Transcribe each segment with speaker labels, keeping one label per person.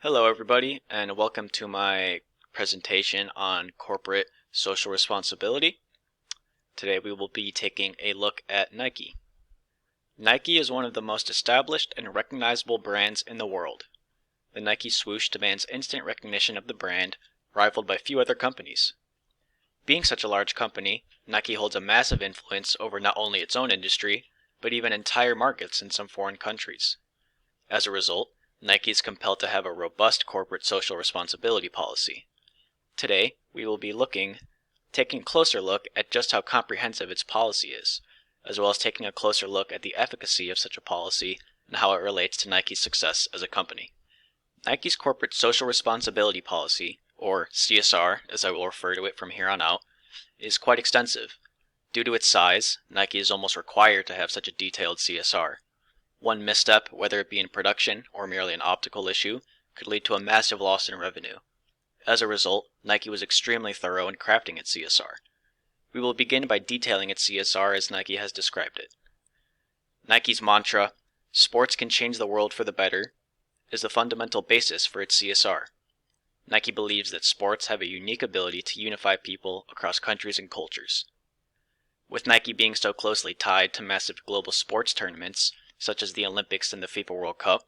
Speaker 1: Hello everybody, and welcome to my presentation on corporate social responsibility. Today we will be taking a look at Nike. Nike is one of the most established and recognizable brands in the world. The Nike swoosh demands instant recognition of the brand, rivaled by few other companies. Being such a large company, Nike holds a massive influence over not only its own industry, but even entire markets in some foreign countries. As a result, Nike is compelled to have a robust corporate social responsibility policy. Today, we will be taking a closer look at just how comprehensive its policy is, as well as taking a closer look at the efficacy of such a policy and how it relates to Nike's success as a company. Nike's corporate social responsibility policy, or CSR as I will refer to it from here on out, is quite extensive. Due to its size, Nike is almost required to have such a detailed CSR. One misstep, whether it be in production or merely an optical issue, could lead to a massive loss in revenue. As a result, Nike was extremely thorough in crafting its CSR. We will begin by detailing its CSR as Nike has described it. Nike's mantra, "Sports can change the world for the better," is the fundamental basis for its CSR. Nike believes that sports have a unique ability to unify people across countries and cultures. With Nike being so closely tied to massive global sports tournaments, such as the Olympics and the FIFA World Cup,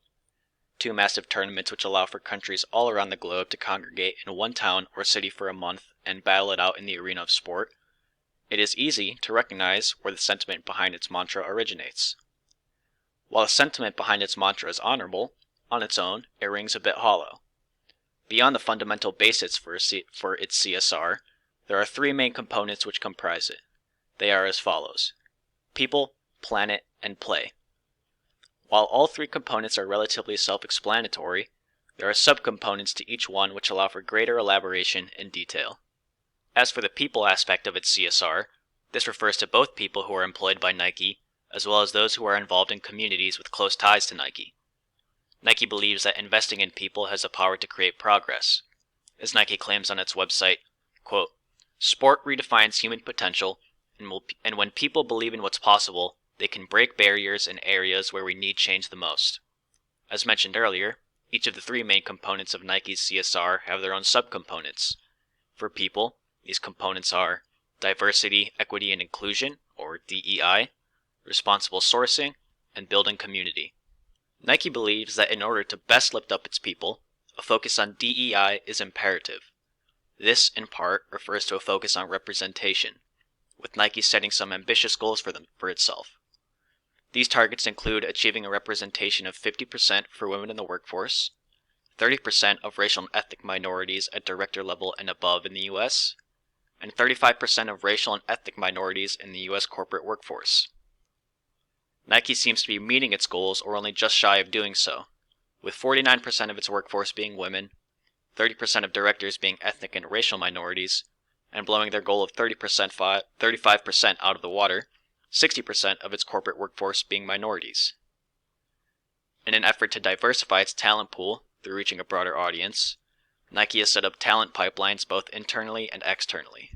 Speaker 1: two massive tournaments which allow for countries all around the globe to congregate in one town or city for a month and battle it out in the arena of sport, it is easy to recognize where the sentiment behind its mantra originates. While the sentiment behind its mantra is honorable, on its own, it rings a bit hollow. Beyond the fundamental basis for its CSR, there are three main components which comprise it. They are as follows: people, planet, and play. While all three components are relatively self-explanatory, there are subcomponents to each one which allow for greater elaboration and detail. As for the people aspect of its CSR, this refers to both people who are employed by Nike, as well as those who are involved in communities with close ties to Nike. Nike believes that investing in people has the power to create progress. As Nike claims on its website, quote, "Sport redefines human potential, and when people believe in what's possible, they can break barriers in areas where we need change the most." As mentioned earlier, each of the three main components of Nike's CSR have their own subcomponents. For people, these components are diversity, equity, and inclusion, or DEI, responsible sourcing, and building community. Nike believes that in order to best lift up its people, a focus on DEI is imperative. This, in part, refers to a focus on representation, with Nike setting some ambitious goals for itself. These targets include achieving a representation of 50% for women in the workforce, 30% of racial and ethnic minorities at director level and above in the U.S., and 35% of racial and ethnic minorities in the U.S. corporate workforce. Nike seems to be meeting its goals or only just shy of doing so, with 49% of its workforce being women, 30% of directors being ethnic and racial minorities, and blowing their goal of 35% out of the water, 60% of its corporate workforce being minorities. In an effort to diversify its talent pool through reaching a broader audience, Nike has set up talent pipelines both internally and externally.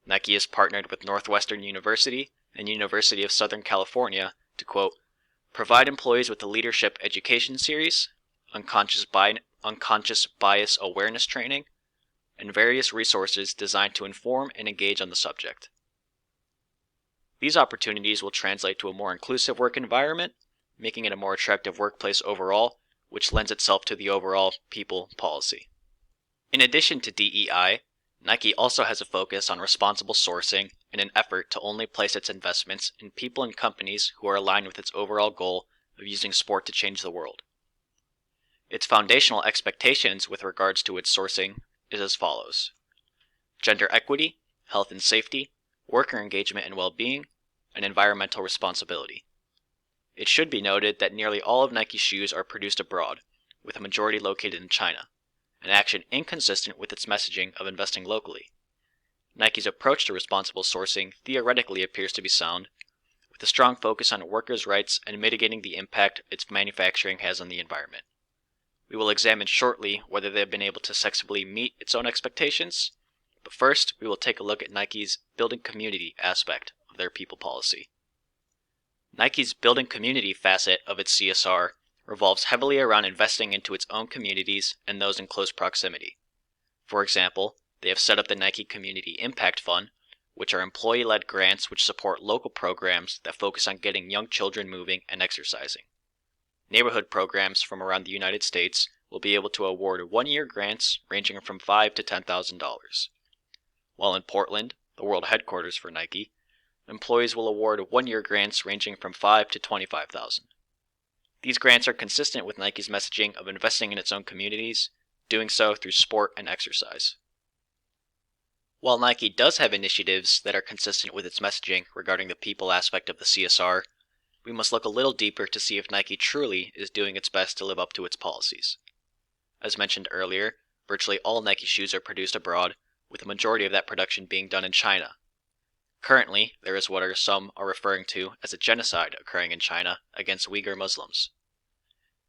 Speaker 1: Nike has partnered with Northwestern University and University of Southern California to, quote, "provide employees with a leadership education series, unconscious bias awareness training, and various resources designed to inform and engage on the subject." These opportunities will translate to a more inclusive work environment, making it a more attractive workplace overall, which lends itself to the overall people policy. In addition to DEI, Nike also has a focus on responsible sourcing in an effort to only place its investments in people and companies who are aligned with its overall goal of using sport to change the world. Its foundational expectations with regards to its sourcing is as follows: gender equity, health and safety, worker engagement and well-being, and environmental responsibility. It should be noted that nearly all of Nike's shoes are produced abroad, with a majority located in China, an action inconsistent with its messaging of investing locally. Nike's approach to responsible sourcing theoretically appears to be sound, with a strong focus on workers' rights and mitigating the impact its manufacturing has on the environment. We will examine shortly whether they have been able to successfully meet its own expectations, but first we will take a look at Nike's building community aspect of their people policy. Nike's building community facet of its CSR revolves heavily around investing into its own communities and those in close proximity. For example, they have set up the Nike Community Impact Fund, which are employee-led grants which support local programs that focus on getting young children moving and exercising. Neighborhood programs from around the United States will be able to award one-year grants ranging from $5,000 to $10,000. While in Portland, the world headquarters for Nike, employees will award one-year grants ranging from $5,000 to $25,000. These grants are consistent with Nike's messaging of investing in its own communities, doing so through sport and exercise. While Nike does have initiatives that are consistent with its messaging regarding the people aspect of the CSR, we must look a little deeper to see if Nike truly is doing its best to live up to its policies. As mentioned earlier, virtually all Nike shoes are produced abroad, with the majority of that production being done in China. Currently, there is what some are referring to as a genocide occurring in China against Uyghur Muslims.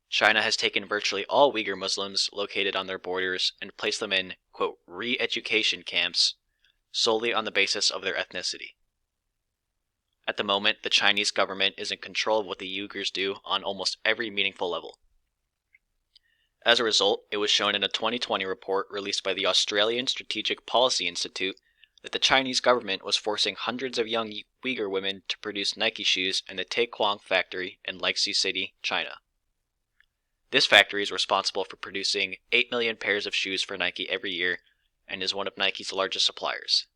Speaker 1: China has taken virtually all Uyghur Muslims located on their borders and placed them in, quote, re-education camps solely on the basis of their ethnicity. At the moment, the Chinese government is in control of what the Uyghurs do on almost every meaningful level. As a result, it was shown in a 2020 report released by the Australian Strategic Policy Institute that the Chinese government was forcing hundreds of young Uyghur women to produce Nike shoes in the Taekwang factory in Lexi City, China. This factory is responsible for producing 8 million pairs of shoes for Nike every year and is one of Nike's largest suppliers.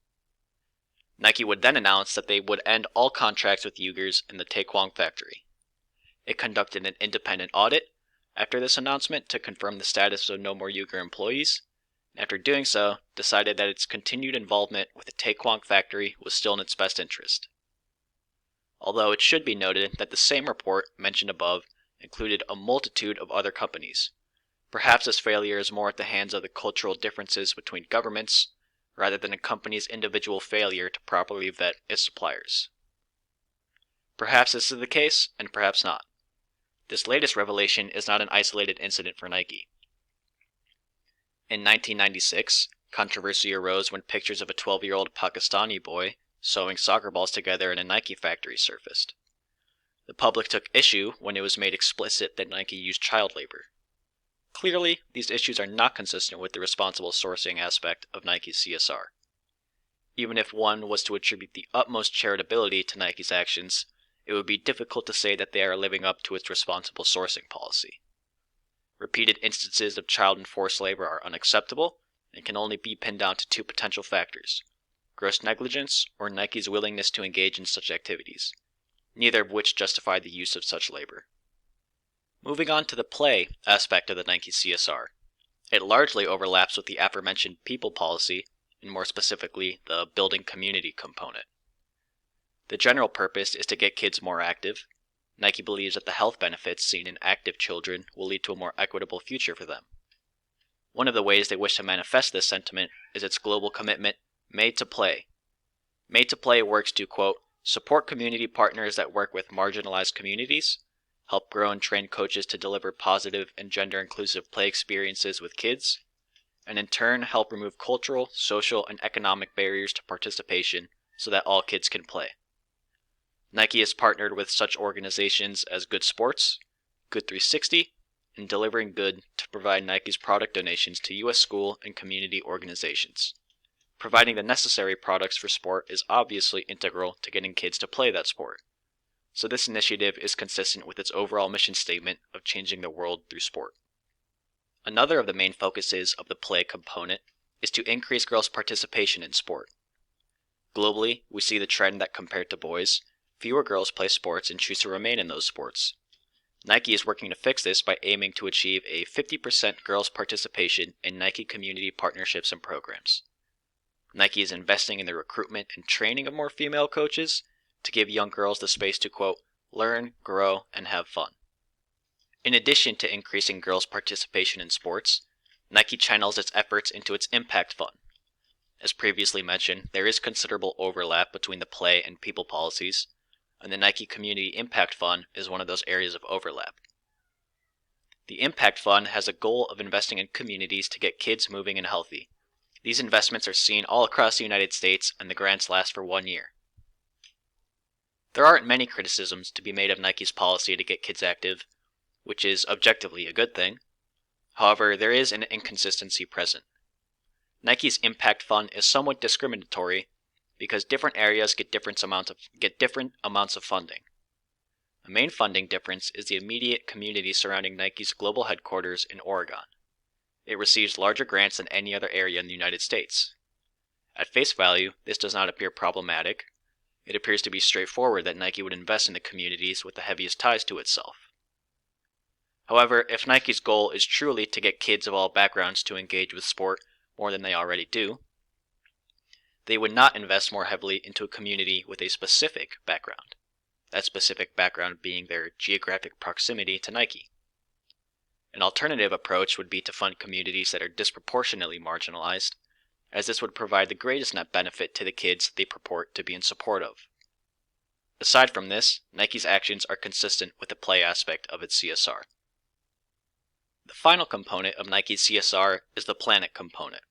Speaker 1: Nike would then announce that they would end all contracts with Uyghurs in the Taekwang factory. It conducted an independent audit after this announcement to confirm the status of no more Uyghur employees, and after doing so, decided that its continued involvement with the Taekwang factory was still in its best interest. Although it should be noted that the same report mentioned above included a multitude of other companies. Perhaps this failure is more at the hands of the cultural differences between governments, rather than a company's individual failure to properly vet its suppliers. Perhaps this is the case, and perhaps not. This latest revelation is not an isolated incident for Nike. In 1996, controversy arose when pictures of a 12-year-old Pakistani boy sewing soccer balls together in a Nike factory surfaced. The public took issue when it was made explicit that Nike used child labor. Clearly, these issues are not consistent with the responsible sourcing aspect of Nike's CSR. Even if one was to attribute the utmost charitability to Nike's actions, it would be difficult to say that they are living up to its responsible sourcing policy. Repeated instances of child and forced labor are unacceptable and can only be pinned down to two potential factors: gross negligence or Nike's willingness to engage in such activities, neither of which justify the use of such labor. Moving on to the play aspect of the Nike CSR, it largely overlaps with the aforementioned people policy, and more specifically, the building community component. The general purpose is to get kids more active. Nike believes that the health benefits seen in active children will lead to a more equitable future for them. One of the ways they wish to manifest this sentiment is its global commitment, Made to Play. Made to Play works to, quote, support community partners that work with marginalized communities, help grow and train coaches to deliver positive and gender-inclusive play experiences with kids, and in turn help remove cultural, social, and economic barriers to participation so that all kids can play. Nike has partnered with such organizations as Good Sports, Good 360, and Delivering Good to provide Nike's product donations to U.S. school and community organizations. Providing the necessary products for sport is obviously integral to getting kids to play that sport. So this initiative is consistent with its overall mission statement of changing the world through sport. Another of the main focuses of the play component is to increase girls' participation in sport. Globally, we see the trend that compared to boys, fewer girls play sports and choose to remain in those sports. Nike is working to fix this by aiming to achieve a 50% girls' participation in Nike community partnerships and programs. Nike is investing in the recruitment and training of more female coaches to give young girls the space to, quote, learn, grow, and have fun. In addition to increasing girls' participation in sports, Nike channels its efforts into its Impact Fund. As previously mentioned, there is considerable overlap between the play and people policies, and the Nike Community Impact Fund is one of those areas of overlap. The Impact Fund has a goal of investing in communities to get kids moving and healthy. These investments are seen all across the United States, and the grants last for 1 year. There aren't many criticisms to be made of Nike's policy to get kids active. which is objectively a good thing. However, there is an inconsistency present. Nike's Impact Fund is somewhat discriminatory because different areas get different amounts of funding. The main funding difference is the immediate community surrounding Nike's global headquarters in Oregon. It receives larger grants than any other area in the United States. At face value, this does not appear problematic. It appears to be straightforward that Nike would invest in the communities with the heaviest ties to itself. However, if Nike's goal is truly to get kids of all backgrounds to engage with sport more than they already do, they would not invest more heavily into a community with a specific background, that specific background being their geographic proximity to Nike. An alternative approach would be to fund communities that are disproportionately marginalized, as this would provide the greatest net benefit to the kids they purport to be in support of. Aside from this, Nike's actions are consistent with the play aspect of its CSR. The final component of Nike's CSR is the planet component.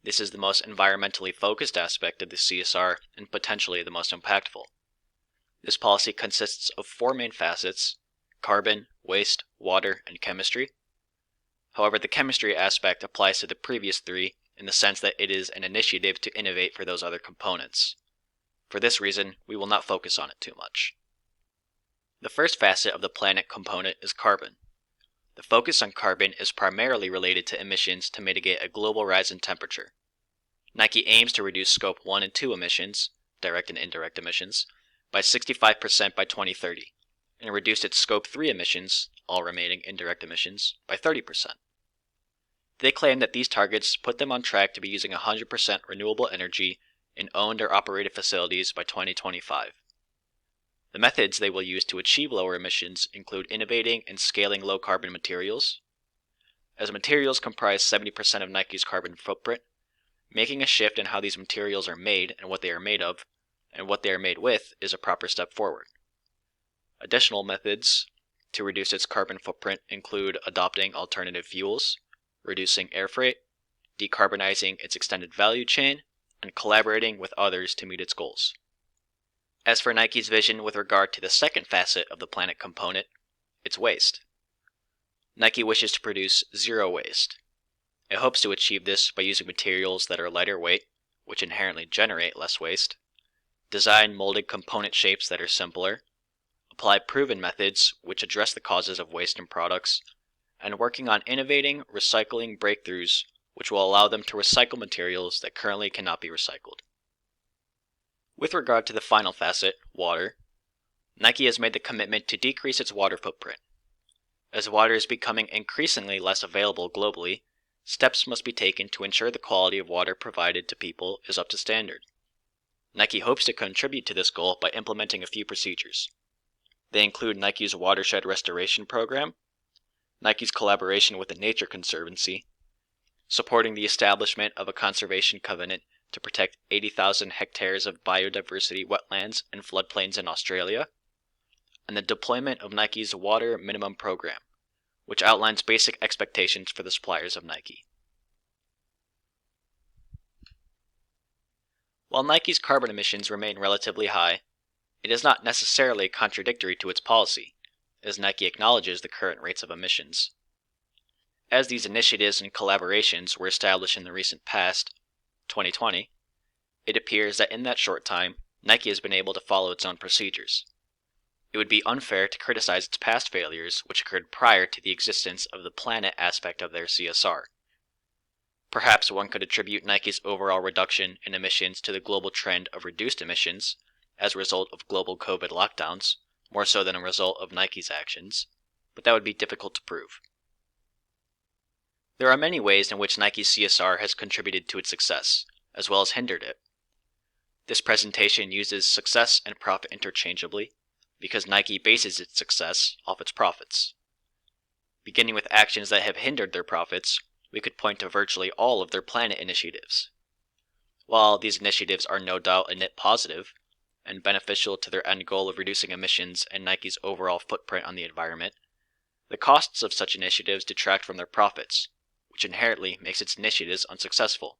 Speaker 1: This is the most environmentally focused aspect of the CSR and potentially the most impactful. This policy consists of 4 main facets: carbon, waste, water, and chemistry. However, the chemistry aspect applies to the previous 3 in the sense that it is an initiative to innovate for those other components. For this reason, we will not focus on it too much. The first facet of the planet component is carbon. The focus on carbon is primarily related to emissions to mitigate a global rise in temperature. Nike aims to reduce Scope 1 and 2 emissions, direct and indirect emissions, by 65% by 2030, and reduce its Scope 3 emissions, all remaining indirect emissions, by 30%. They claim that these targets put them on track to be using 100% renewable energy in owned or operated facilities by 2025. The methods they will use to achieve lower emissions include innovating and scaling low-carbon materials. As materials comprise 70% of Nike's carbon footprint, making a shift in how these materials are made and what they are made of, and what they are made with, is a proper step forward. Additional methods to reduce its carbon footprint include adopting alternative fuels, reducing air freight, decarbonizing its extended value chain, and collaborating with others to meet its goals. As for Nike's vision with regard to the second facet of the planet component, it's waste. Nike wishes to produce zero waste. It hopes to achieve this by using materials that are lighter weight, which inherently generate less waste, design molded component shapes that are simpler, apply proven methods which address the causes of waste in products, and working on innovating recycling breakthroughs which will allow them to recycle materials that currently cannot be recycled. With regard to the final facet, water, Nike has made the commitment to decrease its water footprint. As water is becoming increasingly less available globally, steps must be taken to ensure the quality of water provided to people is up to standard. Nike hopes to contribute to this goal by implementing a few procedures. They include Nike's Watershed Restoration Program, Nike's collaboration with the Nature Conservancy, supporting the establishment of a conservation covenant to protect 80,000 hectares of biodiversity wetlands and floodplains in Australia, and the deployment of Nike's Water Minimum Program, which outlines basic expectations for the suppliers of Nike. While Nike's carbon emissions remain relatively high, it is not necessarily contradictory to its policy, as Nike acknowledges the current rates of emissions. As these initiatives and collaborations were established in the recent past, 2020, it appears that in that short time, Nike has been able to follow its own procedures. It would be unfair to criticize its past failures, which occurred prior to the existence of the planet aspect of their CSR. Perhaps one could attribute Nike's overall reduction in emissions to the global trend of reduced emissions as a result of global COVID lockdowns, more so than a result of Nike's actions, but that would be difficult to prove. There are many ways in which Nike's CSR has contributed to its success, as well as hindered it. This presentation uses success and profit interchangeably, because Nike bases its success off its profits. Beginning with actions that have hindered their profits, we could point to virtually all of their planet initiatives. While these initiatives are no doubt a net positive, and beneficial to their end goal of reducing emissions and Nike's overall footprint on the environment, the costs of such initiatives detract from their profits, which inherently makes its initiatives unsuccessful.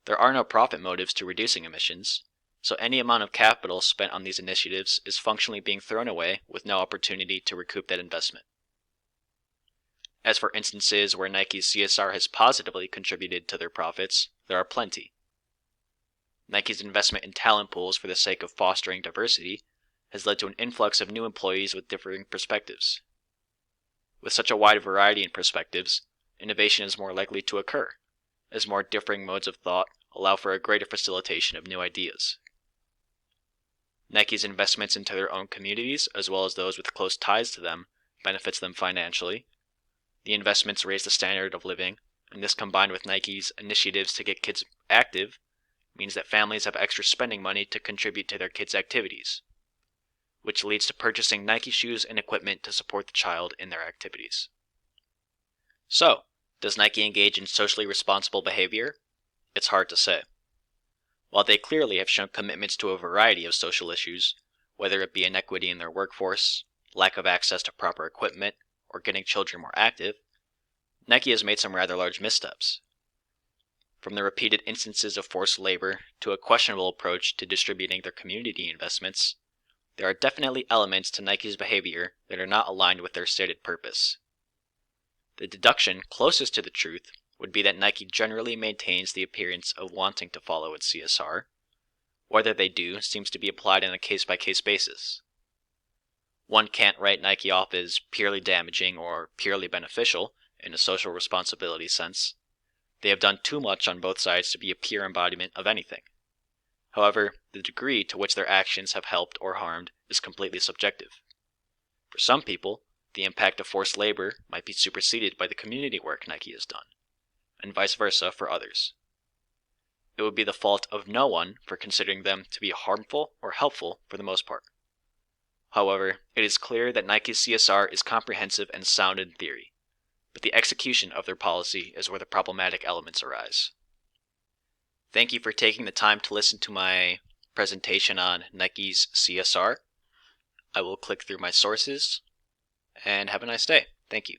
Speaker 1: There are no profit motives to reducing emissions, so any amount of capital spent on these initiatives is functionally being thrown away with no opportunity to recoup that investment. As for instances where Nike's CSR has positively contributed to their profits, there are plenty. Nike's investment in talent pools for the sake of fostering diversity has led to an influx of new employees with differing perspectives. With such a wide variety in perspectives, innovation is more likely to occur, as more differing modes of thought allow for a greater facilitation of new ideas. Nike's investments into their own communities, as well as those with close ties to them, benefits them financially. The investments raise the standard of living, and this combined with Nike's initiatives to get kids active means that families have extra spending money to contribute to their kids' activities, which leads to purchasing Nike shoes and equipment to support the child in their activities. So, does Nike engage in socially responsible behavior? It's hard to say. While they clearly have shown commitments to a variety of social issues, whether it be inequity in their workforce, lack of access to proper equipment, or getting children more active, Nike has made some rather large missteps. From the repeated instances of forced labor to a questionable approach to distributing their community investments, there are definitely elements to Nike's behavior that are not aligned with their stated purpose. The deduction closest to the truth would be that Nike generally maintains the appearance of wanting to follow its CSR. Whether they do seems to be applied on a case-by-case basis. One can't write Nike off as purely damaging or purely beneficial in a social responsibility sense. They have done too much on both sides to be a pure embodiment of anything. However, the degree to which their actions have helped or harmed is completely subjective. For some people, the impact of forced labor might be superseded by the community work Nike has done, and vice versa for others. It would be the fault of no one for considering them to be harmful or helpful for the most part. However, it is clear that Nike's CSR is comprehensive and sound in theory, but the execution of their policy is where the problematic elements arise. Thank you for taking the time to listen to my presentation on Nike's CSR. I will click through my sources, and have a nice day. Thank you.